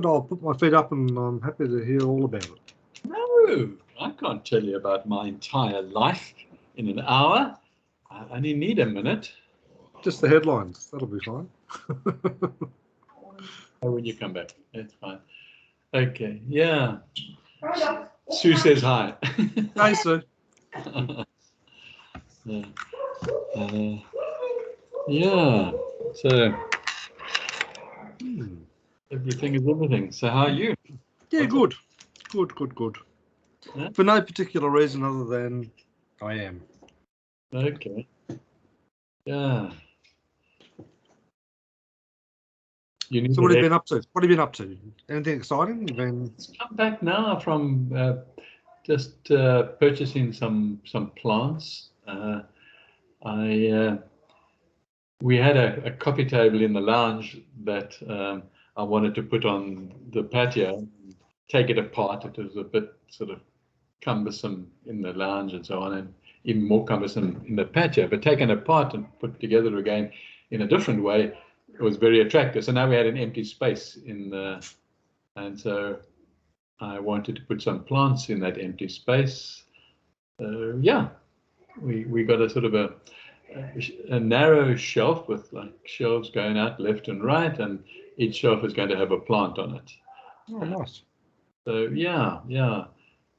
but I'll put my feet up and I'm happy to hear all about it. No, I can't tell you about my entire life in an hour. I only need a minute. Just the headlines. That'll be fine. Oh, when you come back, that's fine. Okay, yeah. Sue says hi. Hi, Sue. Yeah. So everything is everything. So how are you? Yeah, good. Good. Yeah? For no particular reason other than I am. Okay. Yeah. So what have you been up to? What have you been up to? Anything exciting? You've been... Come back now from just purchasing some plants. We had a coffee table in the lounge that I wanted to put on the patio, take it apart. It was a bit sort of cumbersome in the lounge and so on, and even more cumbersome in the patio. But taken apart and put together again in a different way, it was very attractive. So now we had an empty space in the, and so I wanted to put some plants in that empty space. Yeah, we got a sort of a narrow shelf with like shelves going out left and right, and each shelf is going to have a plant on it. Oh, nice. So yeah,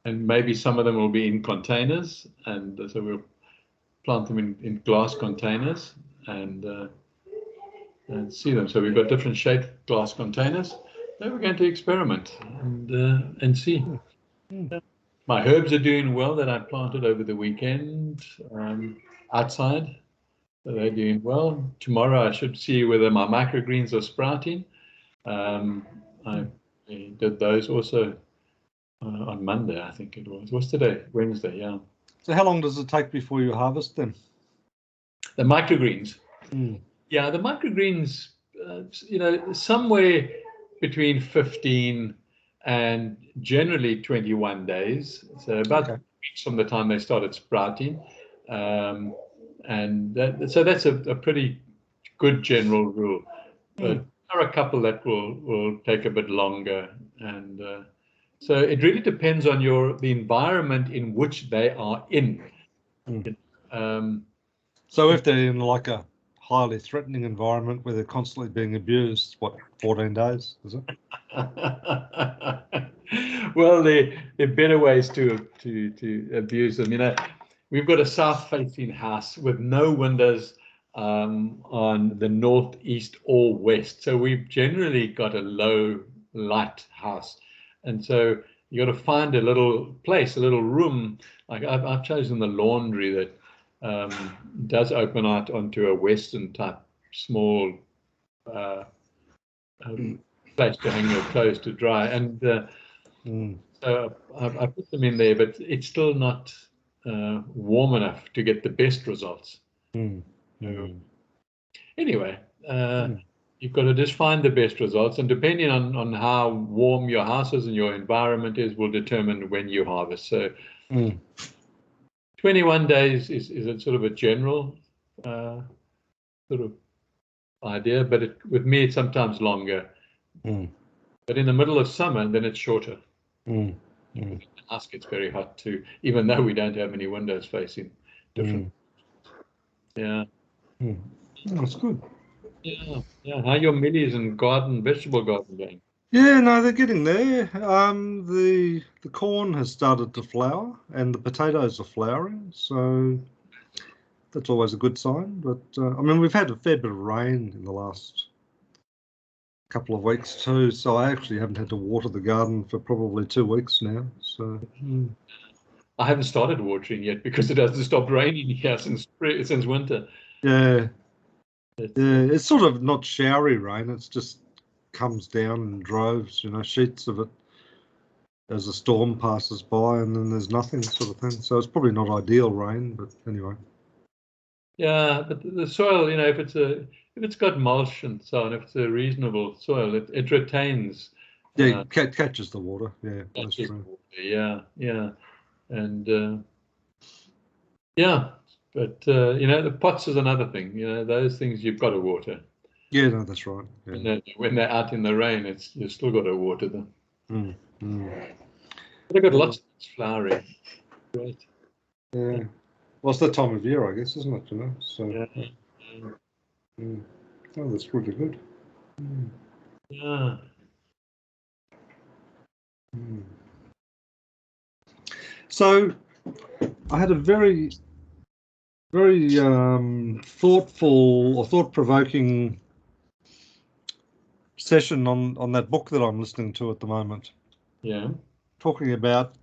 and maybe some of them will be in containers, and so we'll plant them in glass containers and see them. So we've got different shaped glass containers. Then we're going to experiment and see. My herbs are doing well that I planted over the weekend outside. So they're doing well. Tomorrow I should see whether my microgreens are sprouting. I did those also on Monday, I think it was. What's today? Wednesday, yeah. So how long does it take before you harvest them? The microgreens. Yeah, the microgreens, somewhere between 15 and generally 21 days. So about 2 weeks from the time they started sprouting. So that's a pretty good general rule. But there are a couple that will take a bit longer. And so it really depends on the environment in which they are in. So if they're in like a highly threatening environment where they're constantly being abused, what, 14 days, is it? Well, there are better ways to abuse them. We've got a south-facing house with no windows on the north, east, or west. So we've generally got a low light house. And so you got to find a little place, a little room. Like I've chosen the laundry that does open out onto a western type small place to hang your clothes to dry. And so I put them in there, but it's still not warm enough to get the best results. Anyway, you've got to just find the best results, and depending on how warm your house is and your environment is, will determine when you harvest. So 21 days is a sort of a general sort of idea, but with me it's sometimes longer. But in the middle of summer, then it's shorter. The house gets very hot too, even though we don't have any windows facing different. Yeah. That's good. Yeah. How are your millies and vegetable garden going? Yeah, no, they're getting there. The corn has started to flower and the potatoes are flowering, so that's always a good sign. But I mean, we've had a fair bit of rain in the last couple of weeks too, so I actually haven't had to water the garden for probably 2 weeks now. So I haven't started watering yet because it hasn't stopped raining here since winter. Yeah, it's sort of not showery rain. It's just comes down in droves, sheets of it as a storm passes by, and then there's nothing, sort of thing. So it's probably not ideal rain, but anyway. Yeah, but the soil, if it's got mulch and so on, if it's a reasonable soil, it retains. Yeah, catches the water. Yeah, that's true. Yeah, and yeah, but the pots is another thing. Those things you've got to water. Yeah, no, that's right. Yeah. When they're out in the rain, you've still got to water them. Mm, mm. But they've got lots of things flowering. Great. Yeah. Well, it's that time of year, I guess, isn't it? You know. So. Yeah. Oh, that's really good. Mm. Yeah. Mm. So, I had a very, very thoughtful or thought-provoking session on that book that I'm listening to at the moment. Yeah. Talking about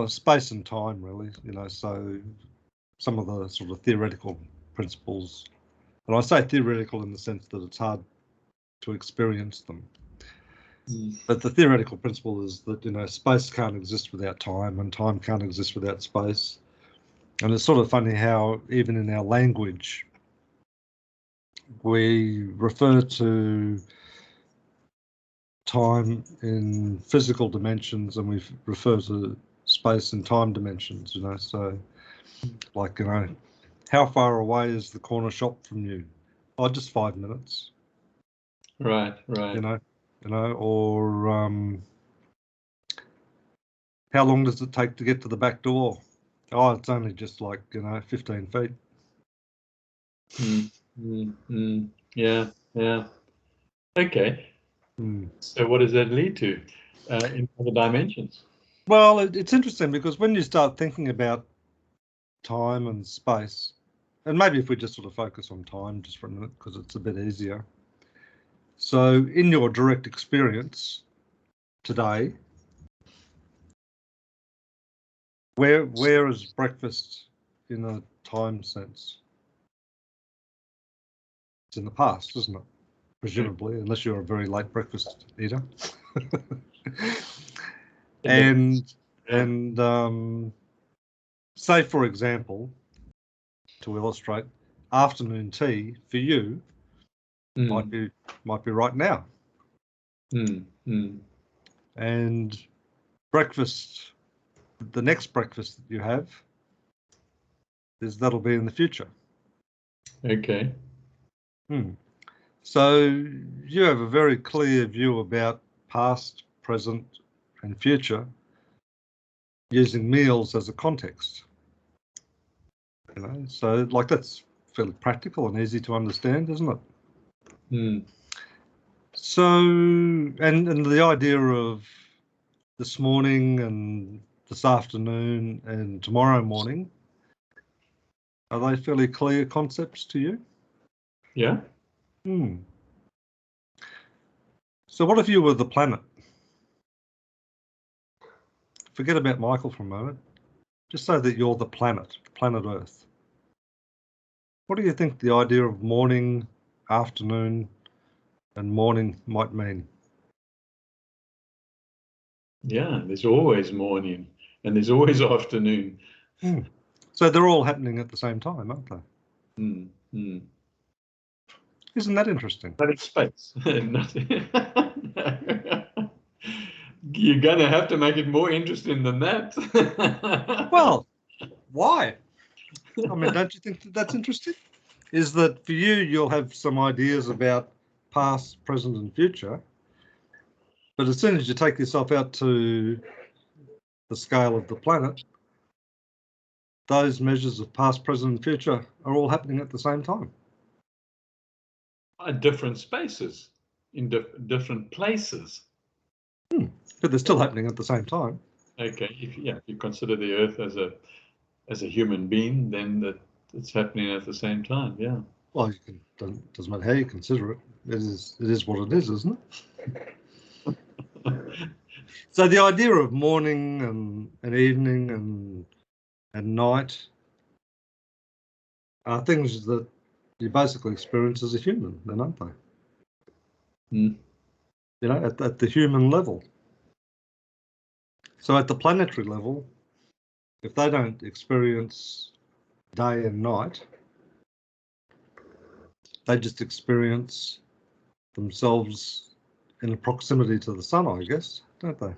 space and time, really. You know, so some of the sort of theoretical principles, and I say theoretical in the sense that it's hard to experience them. But the theoretical principle is that, you know, space can't exist without time and time can't exist without space. And it's sort of funny how even in our language, we refer to time in physical dimensions and we refer to space in time dimensions, you know. So like, you know, how far away is the corner shop from you? Oh, just 5 minutes. Right. You know, or how long does it take to get to the back door? Oh, it's only just like, you know, 15 feet. Yeah. Okay. So what does that lead to in other dimensions? Well, it's interesting because when you start thinking about time and space, and maybe if we just sort of focus on time just for a minute because it's a bit easier. So in your direct experience today, where is breakfast in a time sense? It's in the past, isn't it? Presumably, unless you're a very late breakfast eater. and say, for example, to illustrate, afternoon tea for you might be right now. And breakfast, the next breakfast that you have, that'll be in the future. Okay. So you have a very clear view about past, present, and future using meals as a context. You know, so like that's fairly practical and easy to understand, isn't it? So, and the idea of this morning and this afternoon and tomorrow morning, are they fairly clear concepts to you? Yeah. So what if you were the planet? Forget about Michael for a moment. Just say that you're the planet Earth. What do you think the idea of morning, afternoon, and morning might mean? Yeah, there's always morning and there's always afternoon. So they're all happening at the same time, aren't they? Isn't that interesting? But in space. You're going to have to make it more interesting than that. Well, why? I mean, don't you think that that's interesting? Is that for you, you'll have some ideas about past, present, and future, but as soon as you take yourself out to the scale of the planet, those measures of past, present, and future are all happening at the same time. Different spaces, in different places. But they're still happening at the same time. Okay, if you consider the Earth as a human being, then it's happening at the same time. Yeah. Well, doesn't matter how you consider it. It is what it is, isn't it? So the idea of morning and evening and night are things that you basically experience as a human, then, aren't they? You know, at the human level. So at the planetary level, if they don't experience day and night, they just experience themselves in a proximity to the sun, I guess, don't they?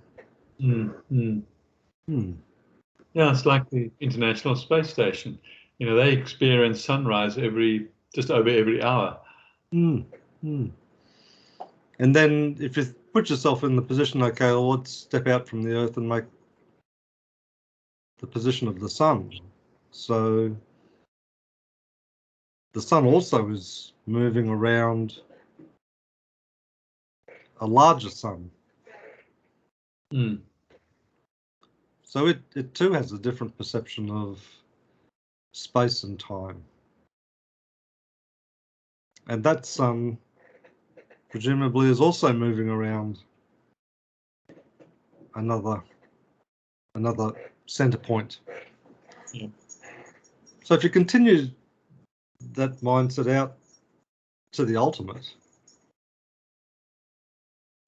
Yeah, it's like the International Space Station. You know, they experience sunrise just over every hour. Mm, mm. And then if you put yourself in the position, okay, well, let's step out from the Earth and make the position of the sun. So the sun also is moving around a larger sun. Mm. So it too has a different perception of space and time. And that sun presumably is also moving around another center point. Yeah. So if you continue that mindset out to the ultimate,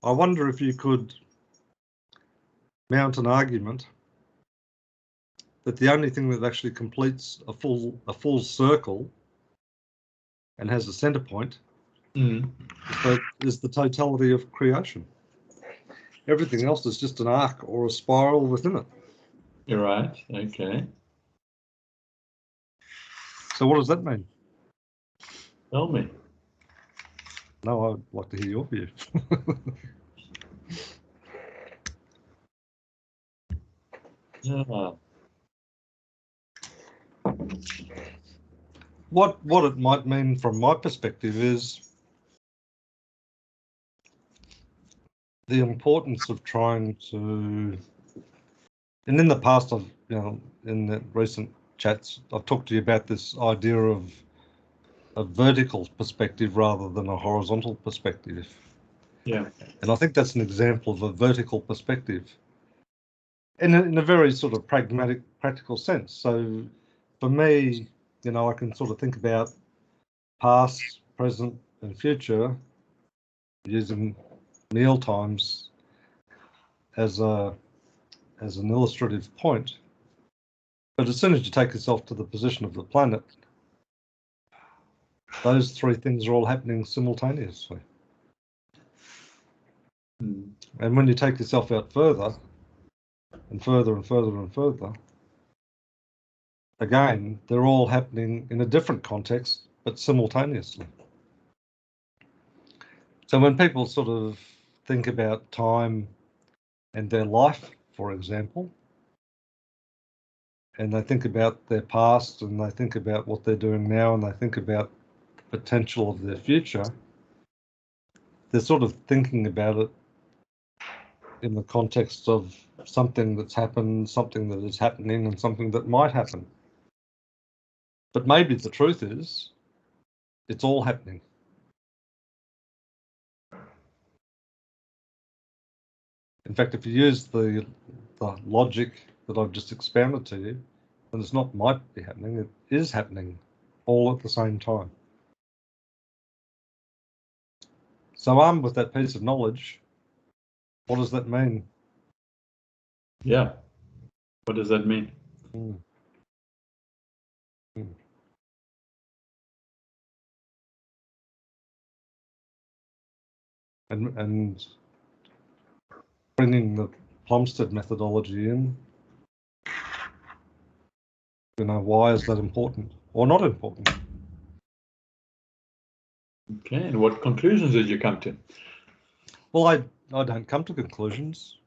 I wonder if you could mount an argument that the only thing that actually completes a full circle and has a center point is the totality of creation. Everything else is just an arc or a spiral within it. You're right. Okay. So what does that mean? Tell me. No, I'd like to hear your view. Yeah. What it might mean from my perspective is the importance of trying to, and in the past I've, in the recent chats, I've talked to you about this idea of a vertical perspective rather than a horizontal perspective. Yeah. And I think that's an example of a vertical perspective in a very sort of pragmatic, practical sense. So for me, I can sort of think about past, present, and future using meal times as an illustrative point. But as soon as you take yourself to the position of the planet, those three things are all happening simultaneously. Mm. And when you take yourself out further and further and further and further, again, they're all happening in a different context, but simultaneously. So when people sort of think about time and their life, for example, and they think about their past and they think about what they're doing now and they think about the potential of their future, they're sort of thinking about it in the context of something that's happened, something that is happening, and something that might happen. But maybe the truth is, it's all happening. In fact, if you use the logic that I've just expounded to you, then it's not might be happening, it is happening all at the same time. So armed with that piece of knowledge, what does that mean? Yeah. What does that mean? Mm. Mm. And bringing the Plumstead methodology in, why is that important or not important? Okay, and what conclusions did you come to? Well, I don't come to conclusions.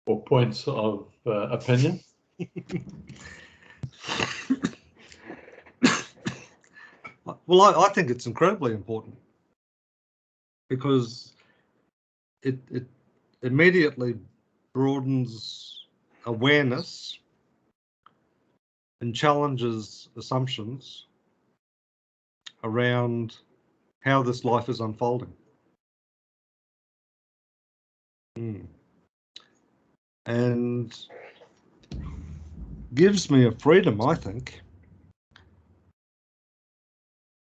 Or points of opinion? Well, I think it's incredibly important because it immediately broadens awareness and challenges assumptions around how this life is unfolding. And gives me a freedom, I think,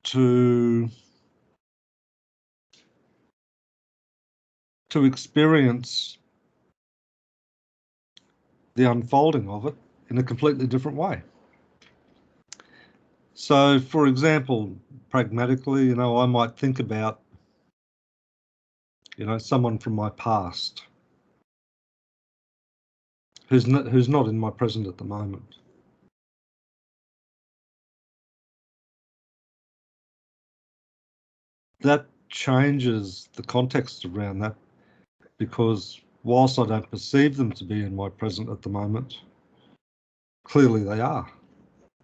to experience the unfolding of it in a completely different way. So, for example, pragmatically, I might think about, someone from my past who's not in my present at the moment. that changes the context around that, because whilst I don't perceive them to be in my present at the moment, clearly they are.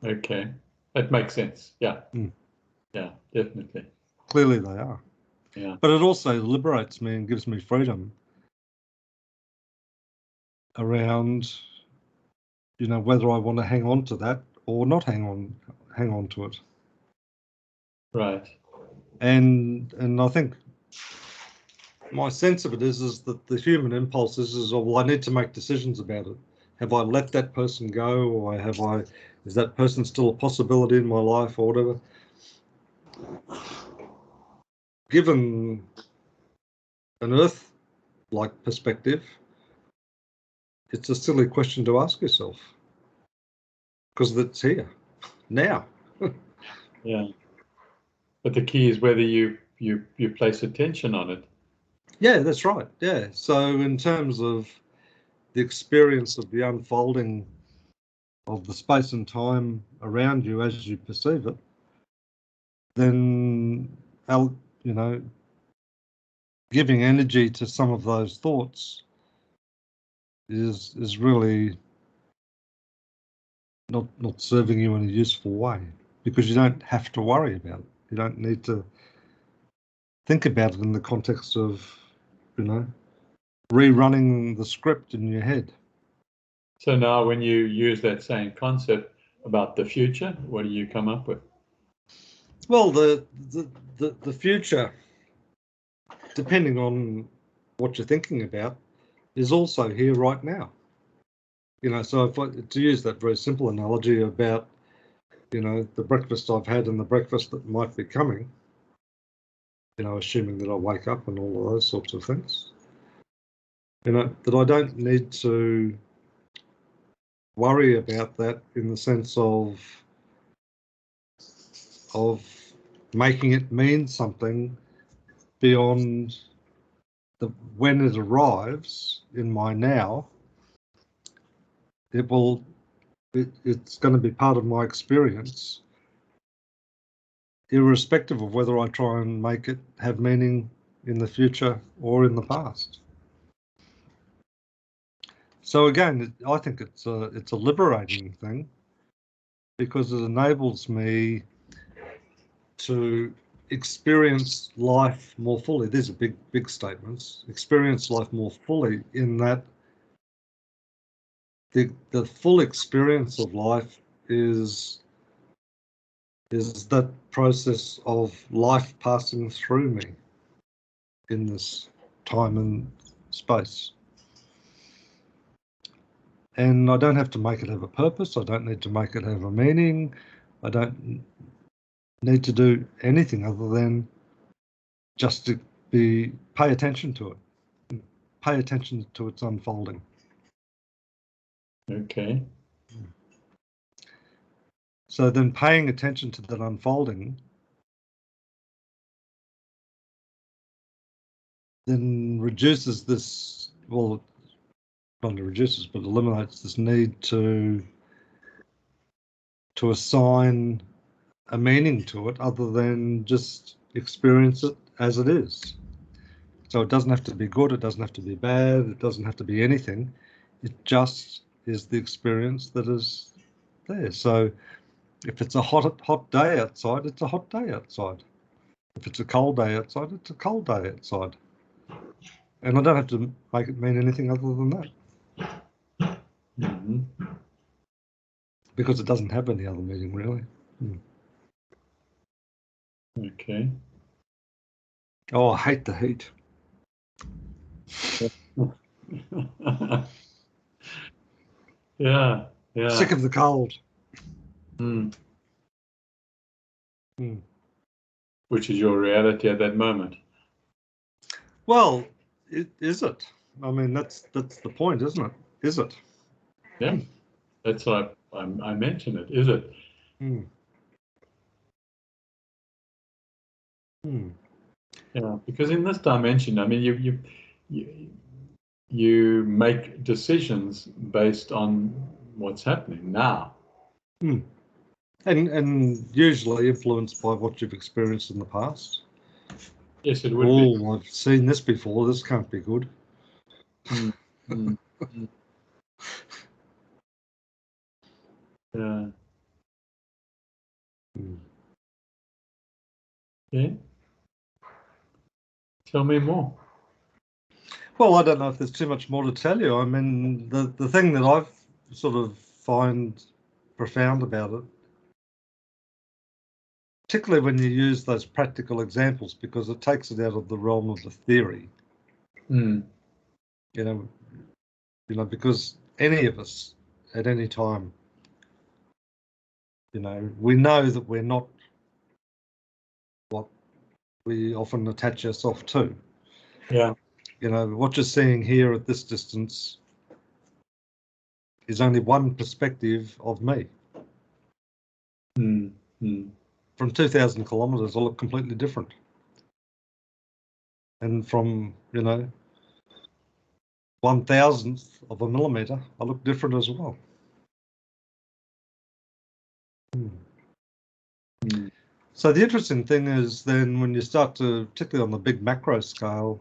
Okay, that makes sense. Yeah, Mm. yeah, definitely. Clearly they are. Yeah, but it also liberates me and gives me freedom around, you know, whether I want to hang on to that or not hang on to it. right. And I think my sense of it is that the human impulse is oh, well, I need to make decisions about it. Have I let that person go, or is that person still a possibility in my life, or whatever? Given an Earth-like perspective, it's a silly question to ask yourself, because it's here now. Yeah, but the key is whether you place attention on it. Yeah, that's right. Yeah. So in terms of the experience of the unfolding of the space and time around you as you perceive it, then, you know, giving energy to some of those thoughts is really not serving you in a useful way, because you don't have to worry about it. You don't need to think about it in the context of, you know, rerunning the script in your head. So now when you use that same concept about the future, what do you come up with? Well, the future, depending on what you're thinking about, is also here right now. You know, so to use that very simple analogy about, you know, the breakfast I've had and the breakfast that might be coming, you know, assuming that I wake up and all of those sorts of things, you know, that I don't need to worry about that in the sense of making it mean something beyond when it arrives in my now. It's going to be part of my experience, irrespective of whether I try and make it have meaning in the future or in the past. So again, I think it's a liberating thing, because it enables me to experience life more fully. These are big statements. Experience life more fully, in that the full experience of life is that process of life passing through me in this time and space. And I don't have to make it have a purpose. I don't need to make it have a meaning. I don't need to do anything other than just to pay attention to it, pay attention to its unfolding. Okay. So then paying attention to that unfolding then reduces this, well, not only reduces, but eliminates this need to assign a meaning to it other than just experience it as it is. So it doesn't have to be good, it doesn't have to be bad, it doesn't have to be anything. It just is the experience that is there. So if it's a hot day outside, it's a hot day outside. If it's a cold day outside, it's a cold day outside. And I don't have to make it mean anything other than that. Mm-hmm. Because it doesn't have any other meaning, really. Okay. Oh, I hate the heat. Yeah, yeah. Sick of the cold. Mm. Mm. Which is your reality at that moment. Well, is it? I mean, that's the point, isn't it? Is it? Yeah, that's why I mention it. Is it? Mm. Mm. Yeah, because in this dimension, I mean, you make decisions based on what's happening now. Mm. And usually influenced by what you've experienced in the past. Yes, it would be. Oh, I've seen this before. This can't be good. Mm, mm, mm. Yeah. Mm. Yeah. Tell me more. Well, I don't know if there's too much more to tell you. I mean, the thing that I've sort of find profound about it, particularly when you use those practical examples, because it takes it out of the realm of the theory. Mm. You know, because any of us at any time, you know, we know that we're not what we often attach ourselves to. Yeah. You know, what you're seeing here at this distance is only one perspective of me. Mm. Mm. From 2,000 kilometres, I look completely different. And from, you know, 1,000th of a millimetre, I look different as well. Mm. So the interesting thing is then when you start to, particularly on the big macro scale,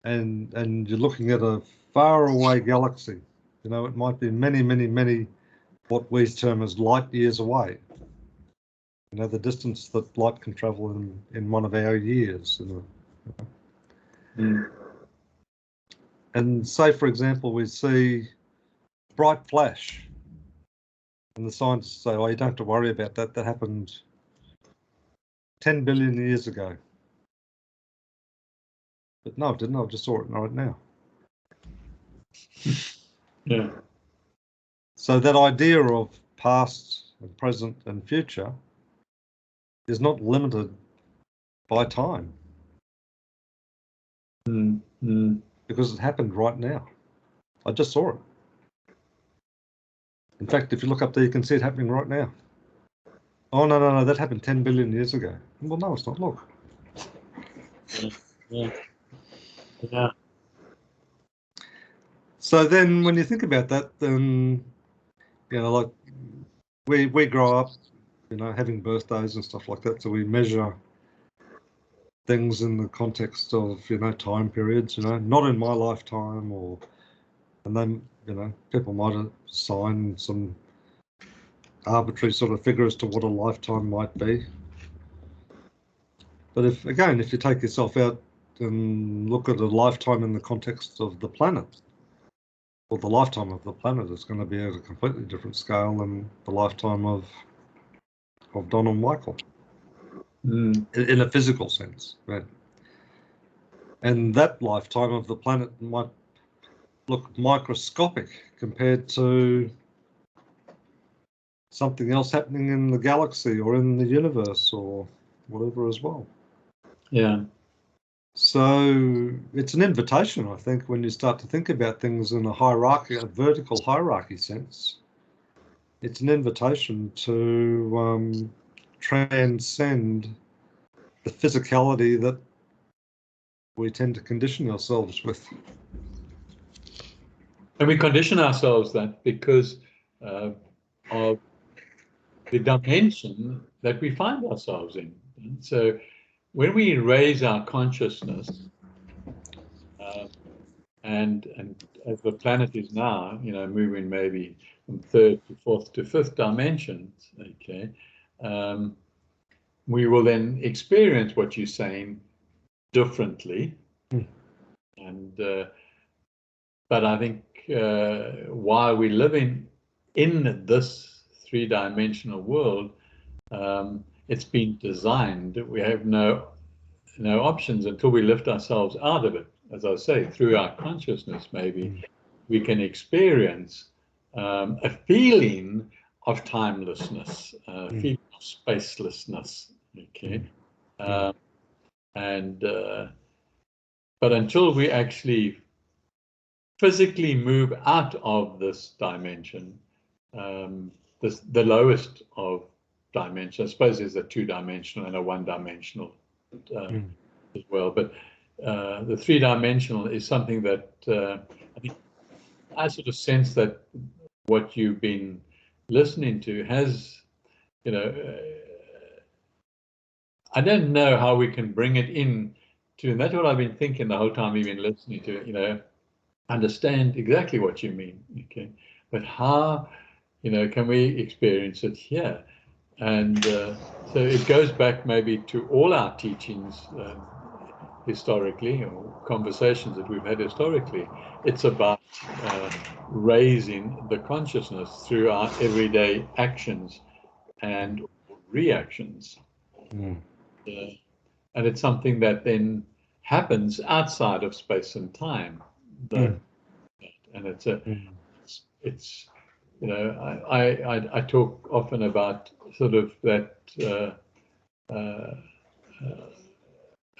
and you're looking at a far away galaxy, you know, it might be many, many, many what we term as light years away. You know, the distance that light can travel in one of our years. You know. Mm. And say, for example, we see bright flash, and the scientists say, oh, you don't have to worry about that. That happened 10 billion years ago. But no, it didn't. I just saw it right now. Yeah. So that idea of past and present and future is not limited by time. Mm. Mm. Because it happened right now. I just saw it. In fact, if you look up there, you can see it happening right now. Oh, no, that happened 10 billion years ago. Well, no, it's not. Look. Yeah. Yeah. So then when you think about that, then, you know, like we grow up, you know, having birthdays and stuff like that. So we measure things in the context of, you know, time periods, you know, not in my lifetime and then, you know, people might assign some arbitrary sort of figure as to what a lifetime might be. But if you take yourself out and look at a lifetime in the context of the planet, well, the lifetime of the planet is going to be at a completely different scale than the lifetime of Don and Michael, in a physical sense. Right? And that lifetime of the planet might look microscopic compared to something else happening in the galaxy or in the universe or whatever as well. Yeah. So it's an invitation, I think, when you start to think about things in a hierarchy, a vertical hierarchy sense. It's an invitation to transcend the physicality that we tend to condition ourselves with. And we condition ourselves that because of the dimension that we find ourselves in. And so when we raise our consciousness, and as the planet is now, you know, moving maybe from third to fourth to fifth dimensions, okay, we will then experience what you're saying differently. And but I think while we're living in this three-dimensional world, it's been designed that we have no options until we lift ourselves out of it. As I say, through our consciousness, maybe we can experience a feeling of timelessness, a feeling of spacelessness. Okay, and but until we actually physically move out of this dimension, the lowest of dimensions, I suppose there's a two-dimensional and a one-dimensional as well, but the three-dimensional is something that I think I sort of sense that what you've been listening to has, you know, I don't know how we can bring it in to, and that's what I've been thinking the whole time we've been listening to it, you know, understand exactly what you mean, okay, but how, you know, can we experience it here? And so it goes back maybe to all our teachings historically, or conversations that we've had historically. It's about raising the consciousness through our everyday actions and reactions. And it's something that then happens outside of space and time. And it's you know, I talk often about sort of that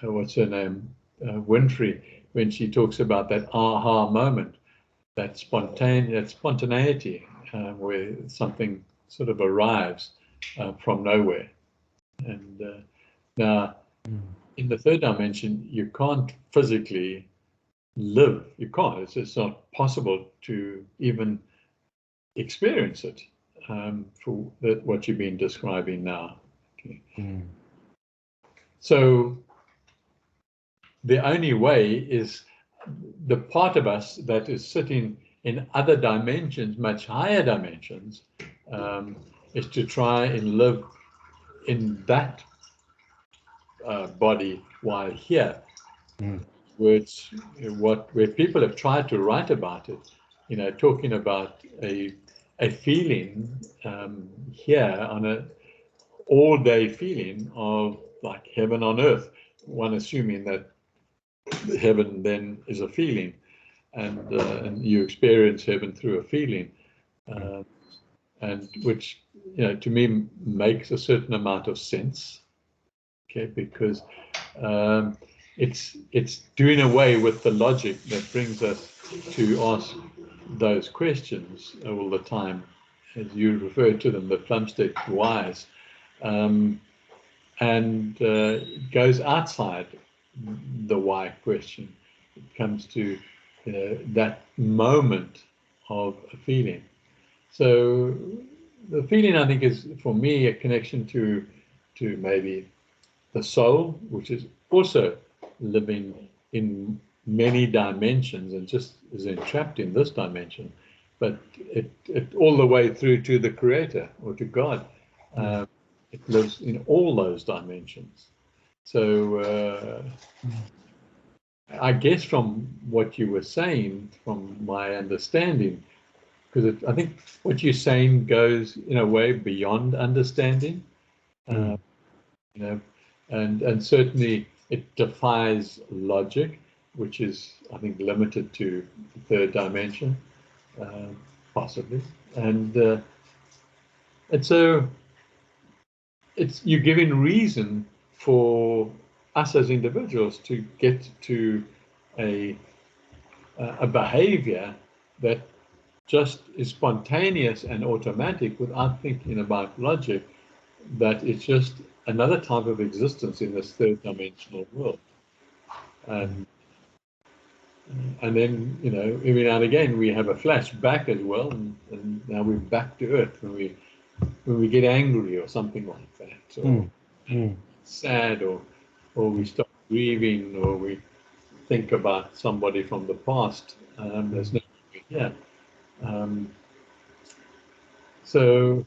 what's her name, Winfrey, when she talks about that aha moment, that spontaneity, where something sort of arrives from nowhere. And now, in the third dimension, you can't physically live. You can't. It's just not possible to even experience it for what you've been describing now. Okay. So the only way is the part of us that is sitting in other dimensions, much higher dimensions, is to try and live in that body while here. Words, where people have tried to write about it, you know, talking about a feeling here, on a all-day feeling of like heaven on earth, one assuming that heaven then is a feeling, and you experience heaven through a feeling, and which, you know, to me makes a certain amount of sense, okay, because it's doing away with the logic that brings us to ask those questions all the time, as you referred to them, the Plumstead whys, and goes outside the why question. It comes to, you know, that moment of a feeling. So the feeling, I think, is for me a connection to maybe the soul, which is also living in many dimensions and just is entrapped in this dimension, but it all the way through to the Creator or to God. It lives in all those dimensions. So I guess from what you were saying, from my understanding, because I think what you're saying goes in a way beyond understanding, you know, and certainly it defies logic, which is, I think, limited to the third dimension, possibly, and so you're giving reason for us as individuals to get to a behavior that just is spontaneous and automatic without thinking about logic, that it's just another type of existence in this third dimensional world. And then, you know, every now and again we have a flash back as well, and now we're back to earth when we get angry or something like that, or sad, or we start grieving, or we think about somebody from the past. There's no here. So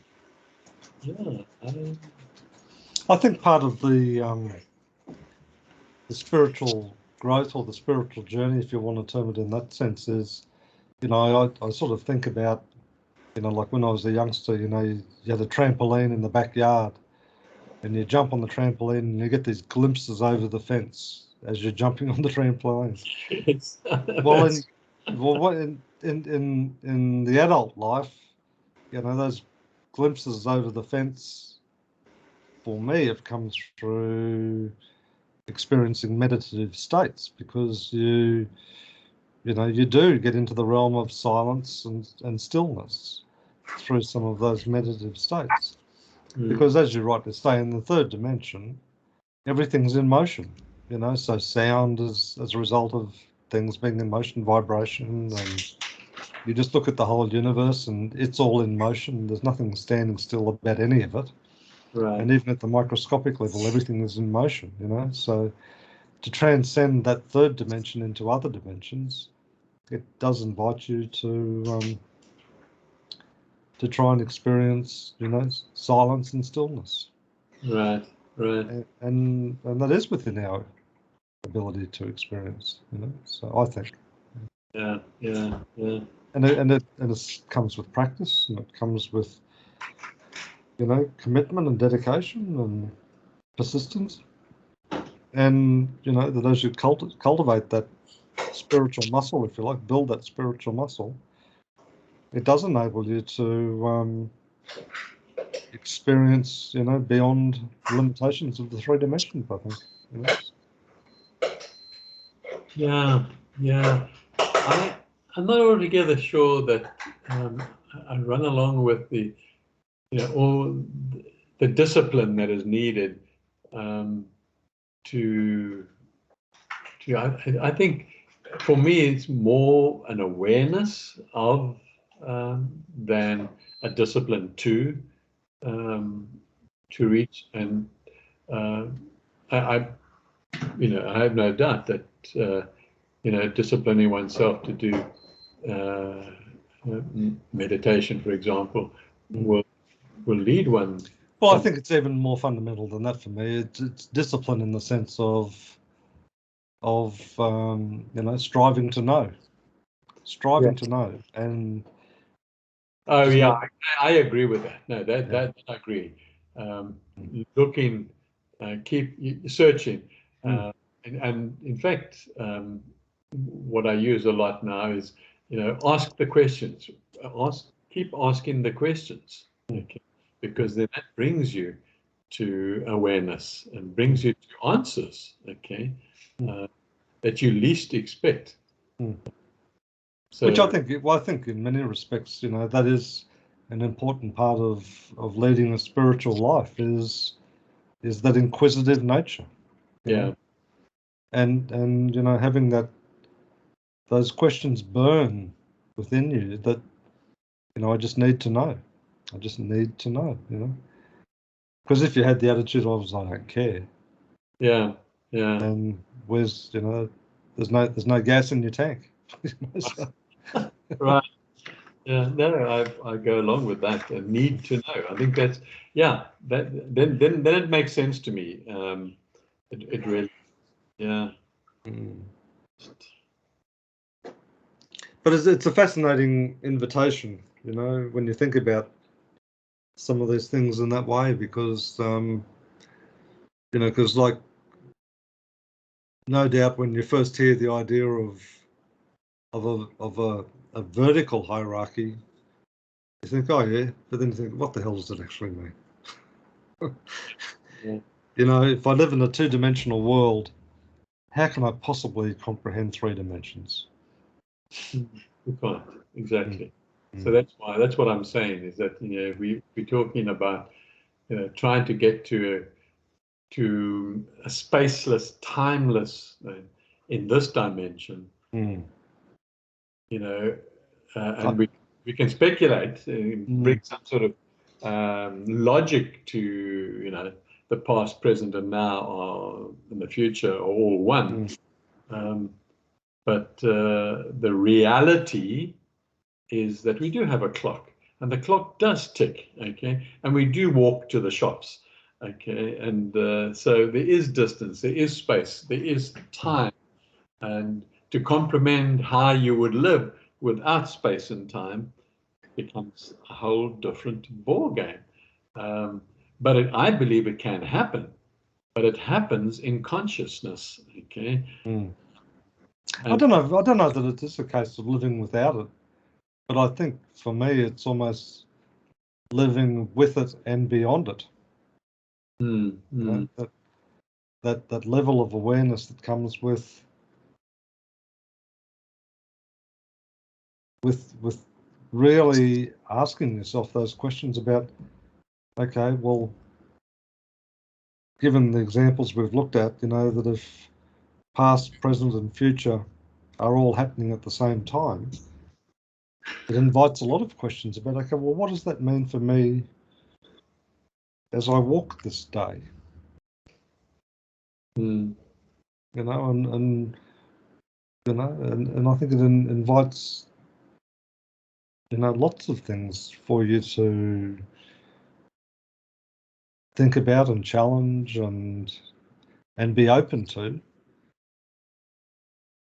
yeah, I think part of the spiritual growth or the spiritual journey, if you want to term it in that sense, is, you know, I sort of think about, you know, like when I was a youngster, you know, you had a trampoline in the backyard, and you jump on the trampoline and you get these glimpses over the fence as you're jumping on the trampoline. In the adult life, you know, those glimpses over the fence for me have come through experiencing meditative states, because you do get into the realm of silence and stillness through some of those meditative states. Because, as you rightly say, in the third dimension, everything's in motion, you know, so sound is as a result of things being in motion, vibration, and you just look at the whole universe and it's all in motion. There's nothing standing still about any of it. Right. And even at the microscopic level, everything is in motion, you know. So to transcend that third dimension into other dimensions, it does invite you to try and experience, silence and stillness. Right, right. And that is within our ability to experience, So I think. Yeah, yeah, yeah. And it comes with practice, and it comes with, commitment and dedication and persistence. And, that as you cultivate that spiritual muscle, if you like, build that spiritual muscle, it does enable you to experience, beyond the limitations of the three dimensions, I think. Yeah, yeah. I'm not altogether sure that I run along with the, all the discipline that is needed I think for me it's more an awareness of than a discipline to reach. And I have no doubt that disciplining oneself to do meditation, for example, will lead one. Well, I think it's even more fundamental than that for me. It's discipline in the sense of striving to know, and. Oh yeah, I agree with that. No, that I agree. Looking, keep searching, and in fact, what I use a lot now is, ask the questions. Keep asking the questions, okay? Because then that brings you to awareness and brings you to answers, okay, that you least expect. So, which I think in many respects, that is an important part of leading a spiritual life is that inquisitive nature. Yeah. And having those questions burn within you that, I just need to know. I just need to know, Because if you had the attitude of I don't care. Yeah. Yeah. Then where's, there's no gas in your tank. Right. Yeah, no, I go along with that. A need to know. I think that's that then it makes sense to me. It really, yeah. But it's a fascinating invitation, when you think about some of these things in that way, because because like, no doubt when you first hear the idea of a vertical hierarchy, you think, oh yeah, but then you think, what the hell does it actually mean? Yeah. If I live in a two-dimensional world, how can I possibly comprehend three dimensions? We can't, exactly. So that's what I'm saying is that we're talking about trying to get to a spaceless, timeless in this dimension. And we can speculate, bring some sort of logic to the past, present, and now, or in the future, are all one. But the reality is that we do have a clock, and the clock does tick, okay? And we do walk to the shops, okay? And so there is distance, there is space, there is time. And to comprehend how you would live without space and time becomes a whole different ball game. But I believe it can happen, but it happens in consciousness, okay? I don't know that it is a case of living without it, but I think for me it's almost living with it and beyond it. That level of awareness that comes with really asking yourself those questions about, okay, well, given the examples we've looked at, that if past, present, and future are all happening at the same time, it invites a lot of questions about, okay, well, what does that mean for me as I walk this day? you know, and you know, and I think it invites, you know, lots of things for you to think about and challenge and be open to,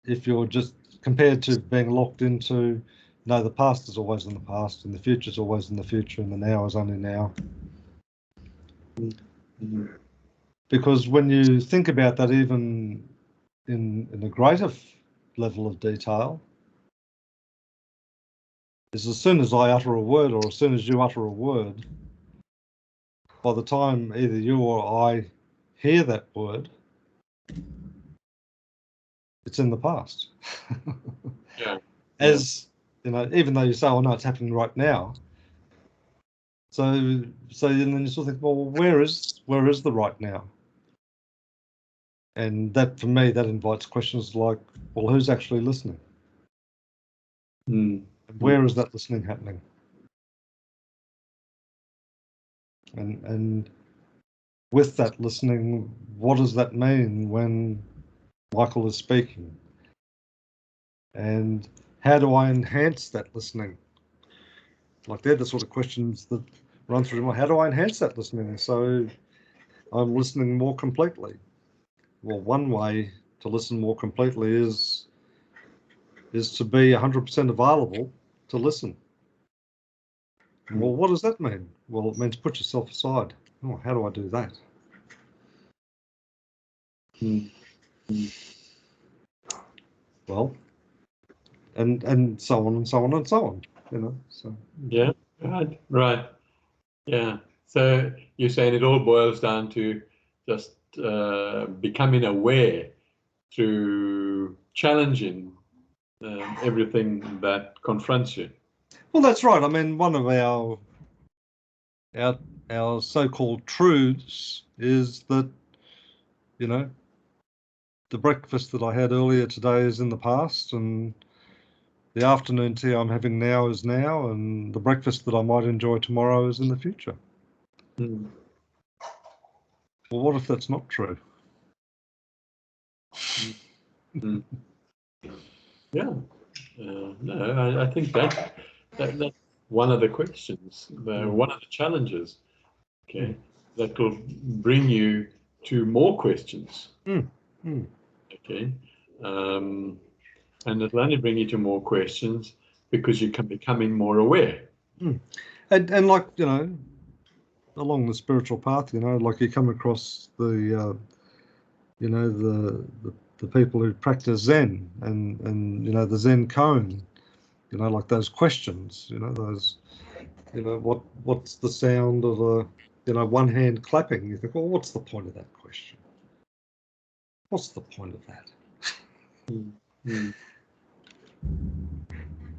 if you're just compared to being locked into, no, the past is always in the past and the future is always in the future and the now is only now. Mm-hmm. Because when you think about that, even in a greater level of detail, is as soon as I utter a word, or as soon as you utter a word, by the time either you or I hear that word, it's in the past. Yeah. As you know, even though you say, "Oh no, it's happening right now." So and then you sort of think, well, where is the right now? And that, for me, that invites questions like, well, who's actually listening? Mm. Where is that listening happening? And with that listening, what does that mean when Michael is speaking? And how do I enhance that listening? Like, they're the sort of questions that run through my, how do I enhance that listening so I'm listening more completely? Well, one way to listen more completely is to be 100% available to listen. Well, what does that mean? Well, it means put yourself aside. Oh, how do I do that? Well, and so on and so on and so on, you know. So Yeah, right. Yeah. So you're saying it all boils down to just becoming aware through challenging everything that confronts you. well, that's right. I mean, one of our so-called truths is that, you know, the breakfast that I had earlier today is in the past, and the afternoon tea I'm having now is now, and the breakfast that I might enjoy tomorrow is in the future. Mm. Well, what if that's not true? Mm. Yeah. No, I think that's one of the questions, one of the challenges, okay, that will bring you to more questions. Okay. And it'll only bring you to more questions because you're becoming more aware. And like, you know, along the spiritual path, you know, like you come across the you know, the people who practice Zen and you know, the Zen koan, you know, like those questions, you know, those, you know, what's the sound of a, you know, one hand clapping? You think, well, what's the point of that question? What's the point of that?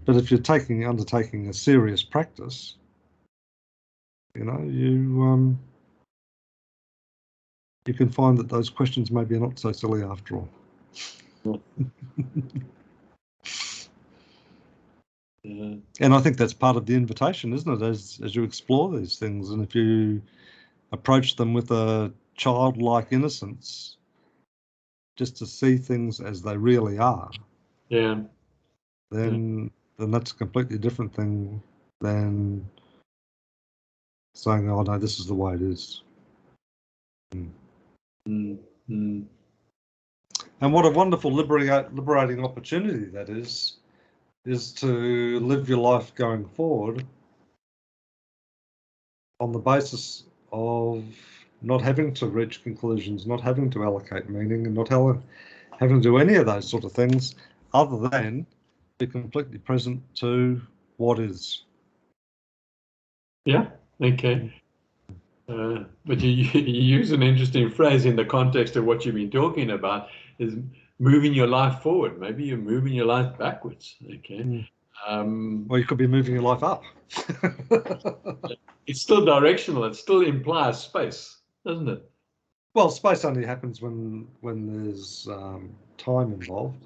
But if you're undertaking a serious practice, you know, you can find that those questions maybe are not so silly after all. And I think that's part of the invitation, isn't it? As you explore these things, and if you approach them with a childlike innocence, just to see things as they really are, then that's a completely different thing than saying, "Oh no, this is the way it is." And what a wonderful liberating opportunity that is to live your life going forward on the basis of not having to reach conclusions, not having to allocate meaning, and not having to do any of those sort of things other than be completely present to what is. Yeah, okay. But you use an interesting phrase in the context of what you've been talking about, is moving your life forward. Maybe you're moving your life backwards. Okay. Well, you could be moving your life up. It's still directional. It still implies space, doesn't it? Well, space only happens when there's time involved,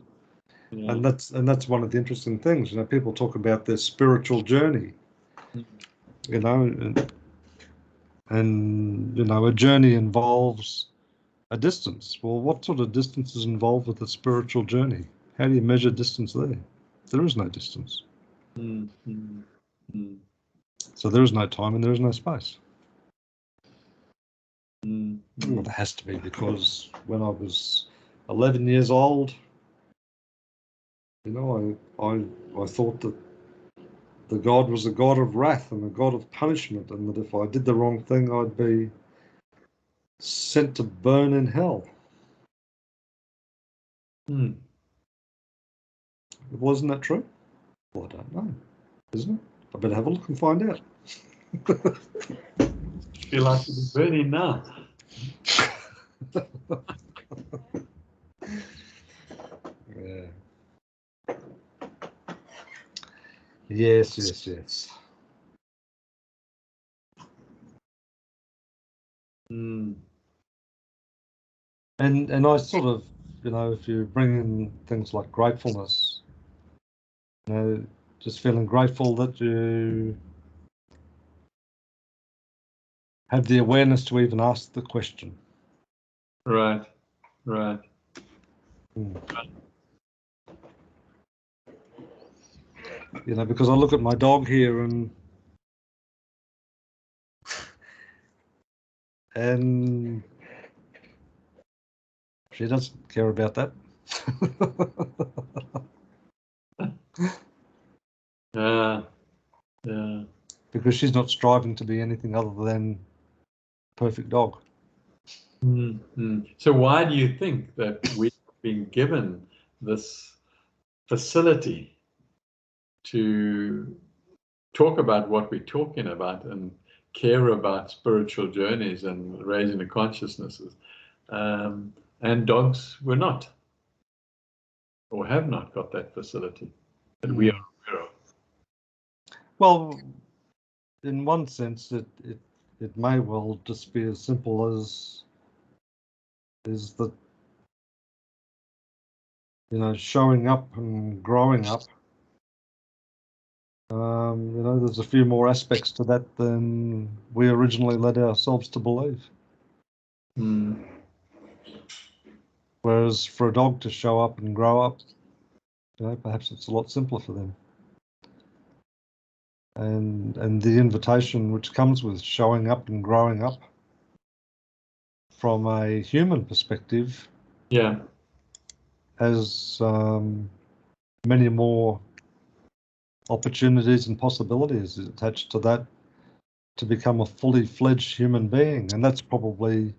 and that's one of the interesting things. You know, people talk about their spiritual journey. You know, and you know, a journey involves A distance. Well, what sort of distance is involved with the spiritual journey? How do you measure distance there? There is no distance. So there is no time and there is no space. Well, there has to be, because when I was 11 years old, you know, I thought that the God was a God of wrath and a God of punishment, and that if I did the wrong thing, I'd be sent to burn in hell. Wasn't that true? Well, I don't know, isn't it? I better have a look and find out. Feel like to be burning now. Yeah. Yes. And I sort of, you know, if you bring in things like gratefulness, you know, just feeling grateful that you have the awareness to even ask the question. Right. You know, because I look at my dog here and she doesn't care about that. Yeah. Because she's not striving to be anything other than a perfect dog. So why do you think that we've been given this facility to talk about what we're talking about and care about spiritual journeys and raising the consciousnesses, and dogs were not, or have not got that facility that we are aware of? Well, in one sense, it may well just be as simple as is that, you know, showing up and growing up. You know, there's a few more aspects to that than we originally led ourselves to believe. Whereas for a dog to show up and grow up, you know, perhaps it's a lot simpler for them. And the invitation which comes with showing up and growing up from a human perspective, has many more opportunities and possibilities attached to that to become a fully fledged human being. And that's probably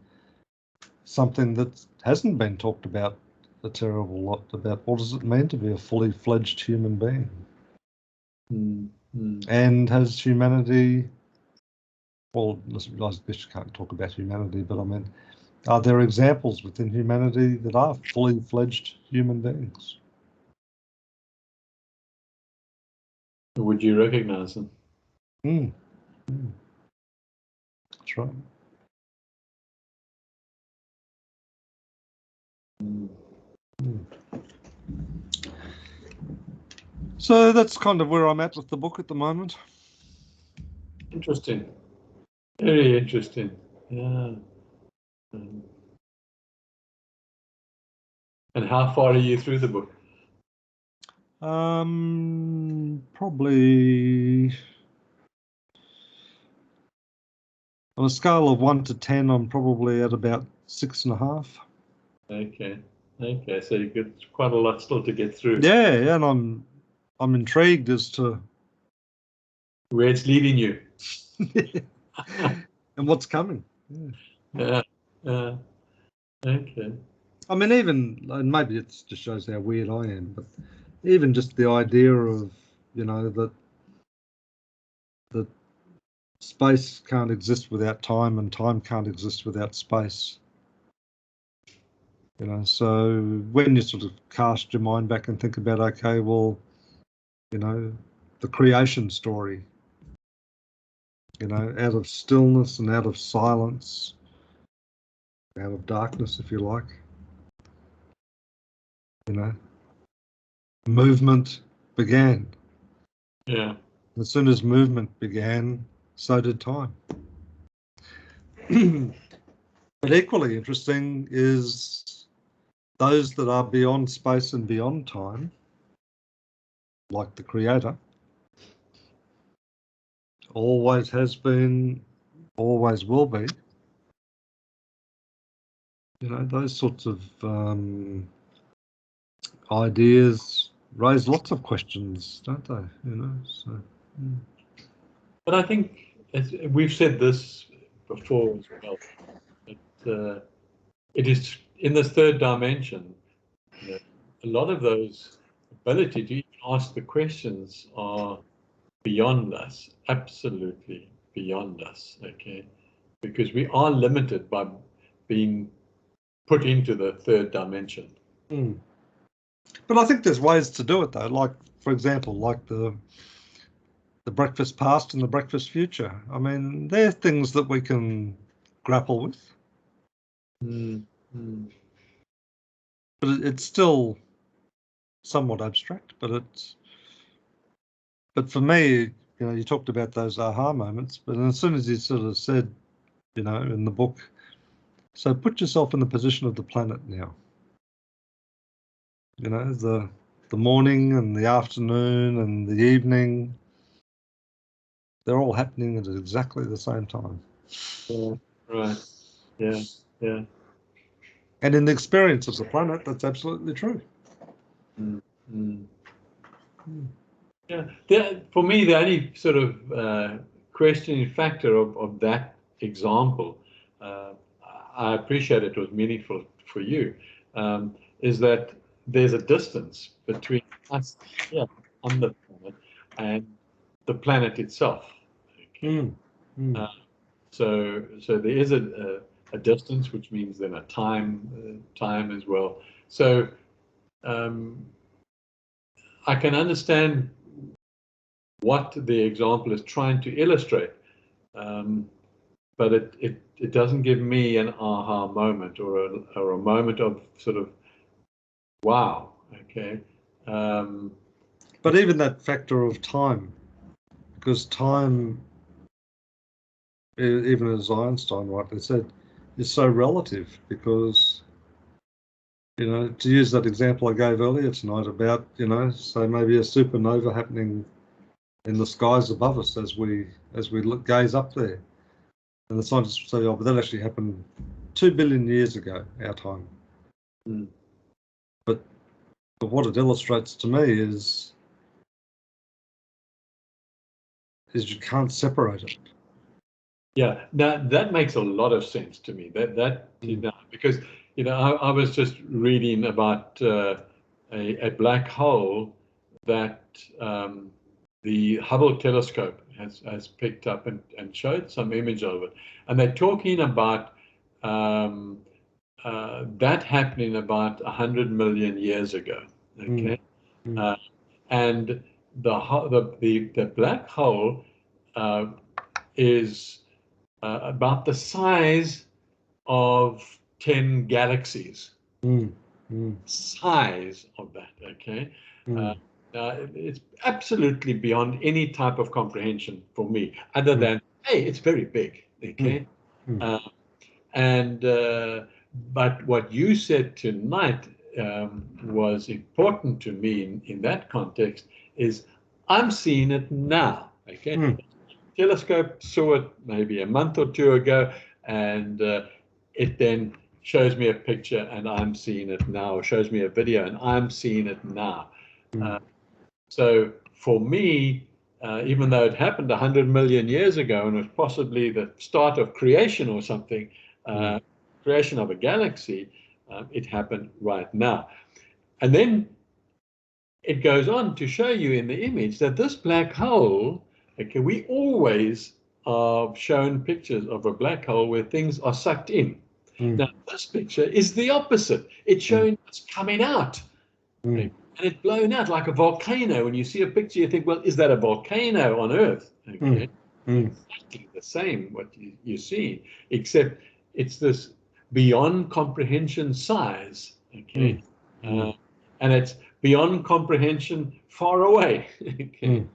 something that hasn't been talked about a terrible lot, about what does it mean to be a fully fledged human being. And has humanity, well, I guess you can't talk about humanity, but I mean, are there examples within humanity that are fully fledged human beings? Would you recognize them? That's right. So that's kind of where I'm at with the book at the moment. Interesting. Very interesting. Yeah. And how far are you through the book? Probably on a scale of 1 to 10, I'm probably at about 6.5. Okay. So you've got quite a lot still to get through. Yeah, and I'm intrigued as to where it's leading you. And what's coming. Yeah. Okay. I mean, even, and maybe it just shows how weird I am, but even just the idea of, you know, that space can't exist without time and time can't exist without space. You know, so when you sort of cast your mind back and think about, okay, well, you know, the creation story, you know, out of stillness and out of silence, out of darkness, if you like, you know, movement began. Yeah. As soon as movement began, so did time. But equally interesting is those that are beyond space and beyond time, like the Creator, always has been, always will be. You know, those sorts of ideas raise lots of questions, don't they? You know, so. But I think we've said this before as well. It is in this third dimension. You know, a lot of those ability to even ask the questions are beyond us, absolutely beyond us. Okay, because we are limited by being put into the third dimension. But I think there's ways to do it though. Like, for example, like the breakfast past and the breakfast future. I mean, they're things that we can grapple with. But it's still somewhat abstract. But for me, you know, you talked about those aha moments. But as soon as you sort of said, you know, in the book, so put yourself in the position of the planet now. You know, the morning and the afternoon and the evening, they're all happening at exactly the same time. Yeah, right. Yeah. Yeah. And in the experience of the planet, that's absolutely true. Yeah. For me, the only sort of questioning factor of that example, I appreciate it was meaningful for you, is that there's a distance between us here on the planet and the planet itself. Okay? So there is a distance, which means then a time as well. So I can understand what the example is trying to illustrate, but it doesn't give me an aha moment or a moment of sort of wow. Okay. But even that factor of time, because time, even as Einstein rightly said, is so relative. Because, you know, to use that example I gave earlier tonight about, you know, say maybe a supernova happening in the skies above us as we gaze up there, and the scientists say, oh, but that actually happened 2 billion years ago, our time. But what it illustrates to me is you can't separate it. Yeah, now that makes a lot of sense to me. You know, because you know I was just reading about a black hole that the Hubble telescope has picked up and showed some image of it, and they're talking about that happening about 100 million years ago. Okay, and the black hole is about the size of 10 galaxies. Size of that, okay? It's absolutely beyond any type of comprehension for me, other than, hey, it's very big, okay? But what you said tonight was important to me in that context is I'm seeing it now, okay? Telescope saw it maybe a month or two ago, and it then shows me a picture and I'm seeing it now, or shows me a video and I'm seeing it now. So for me, even though it happened 100 million years ago and was possibly the start of creation or something, creation of a galaxy, it happened right now. And then it goes on to show you in the image that this black hole, okay, we always are shown pictures of a black hole where things are sucked in. Now, this picture is the opposite. It's showing us coming out. Okay? And it's blown out like a volcano. When you see a picture, you think, well, is that a volcano on Earth? Okay? Exactly the same, what you see, except it's this beyond comprehension size. Okay? And it's beyond comprehension far away. Okay?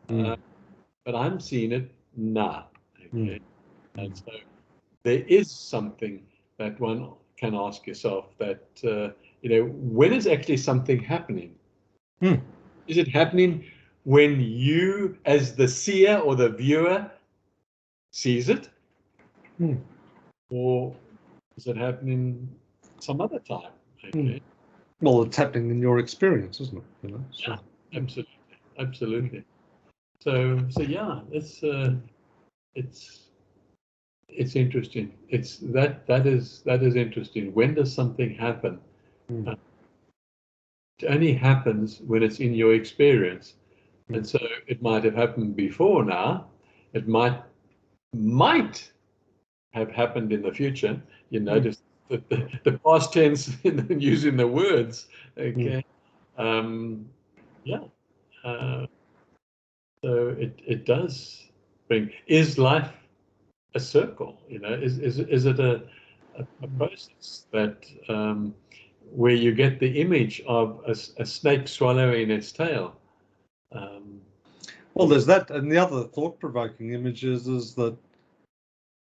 But I'm seeing it now. Okay? And so there is something that one can ask yourself that, when is actually something happening? Is it happening when you, as the seer or the viewer, sees it? Or is it happening some other time? Okay. Well, it's happening in your experience, isn't it? So. Yeah, absolutely. So yeah, it's interesting. It's that is interesting. When does something happen? It only happens when it's in your experience, and so it might have happened before now. It might have happened in the future. You notice that the past tense using the words. Okay. So it does bring. Is life a circle? Is it a process that where you get the image of a snake swallowing its tail? Well, there's that, and the other thought-provoking image is that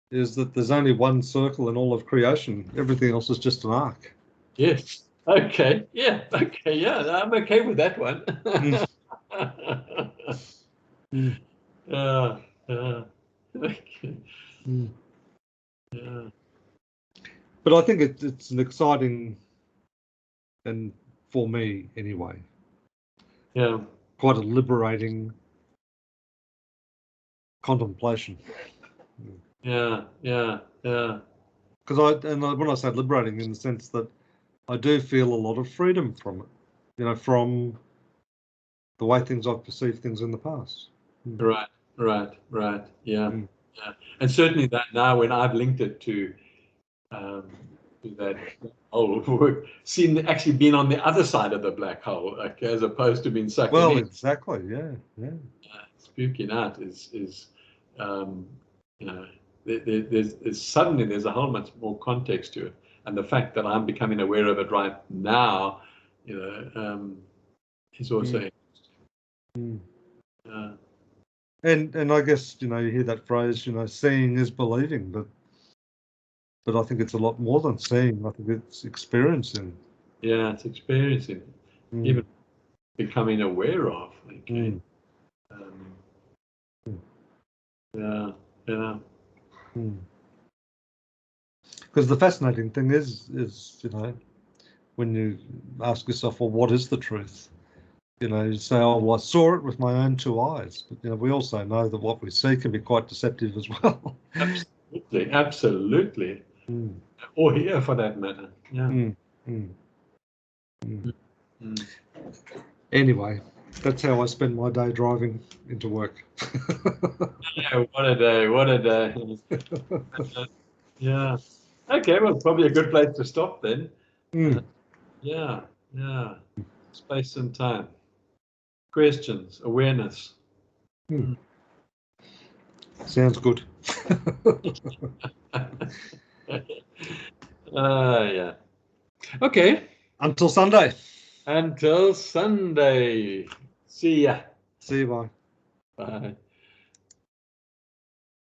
there's only one circle in all of creation. Everything else is just an arc. Yes. Okay. Yeah. Okay. Yeah. I'm okay with that one. Okay. Yeah. But I think it's an exciting, and for me anyway, quite a liberating contemplation. Yeah. Because when I say liberating, in the sense that I do feel a lot of freedom from it, from the way I've perceived things in the past. Right. Yeah. And certainly that now, when I've linked it to that whole work, actually being on the other side of the black hole, as opposed to being sucked in. Well, exactly. Yeah. Spooking out is there's suddenly there's a whole much more context to it, and the fact that I'm becoming aware of it right now, is also interesting. And I guess you hear that phrase, seeing is believing, but I think it's a lot more than seeing. I think it's experiencing. Yeah, it's experiencing, even becoming aware of. Okay. Yeah. Because the fascinating thing is when you ask yourself, well, what is the truth? You say, oh, well, I saw it with my own two eyes. But we also know that what we see can be quite deceptive as well. Absolutely. Or here, for that matter. Yeah. Anyway, that's how I spend my day driving into work. Yeah, what a day. Yeah. Okay, well, probably a good place to stop then. Yeah. Space and time. Questions, awareness. Sounds good. Yeah. Okay. Until Sunday. Until Sunday. See ya. See you, bye. Bye.